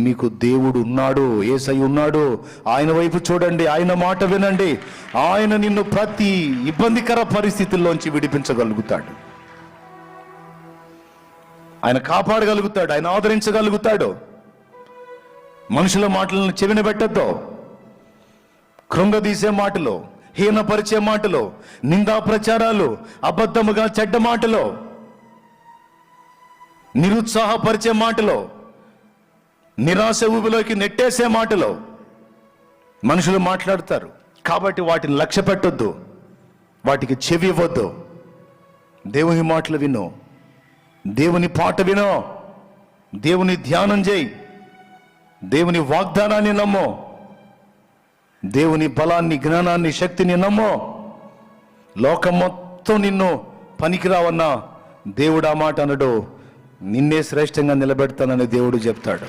మీకు దేవుడు ఉన్నాడు, యేసయ్య ఉన్నాడు. ఆయన వైపు చూడండి, ఆయన మాట వినండి. ఆయన నిన్ను ప్రతి ఇబ్బందికర పరిస్థితుల్లోంచి విడిపించగలుగుతాడు. ఆయన కాపాడగలుగుతాడు, ఆయన ఆదరించగలుగుతాడు. మనుషుల మాటలను చెవిన పెట్టద్దు. కృంగదీసే మాటలు, హీనపరిచే మాటలు, నిందా ప్రచారాలు, అబద్ధముగా చెడ్డ మాటలు, నిరుత్సాహపరిచే మాటలు, నిరాశ ఊబిలోకి నెట్టేసే మాటలు మనుషులు మాట్లాడతారు. కాబట్టి వాటిని లక్ష్య పెట్టొద్దు, వాటికి చెవి ఇవ్వద్దు. దేవుని మాటలు విను, దేవుని పాట విను, దేవుని ధ్యానం చేయి, దేవుని వాగ్దానాన్ని నమ్మో, దేవుని బలాన్ని, జ్ఞానాన్ని, శక్తిని నమ్మో. లోకం మొత్తం నిన్ను పనికిరావన్నా దేవుడు ఆ మాట అనడు. నిన్నే శ్రేష్టంగా నిలబెడతానని దేవుడు చెప్తాడు.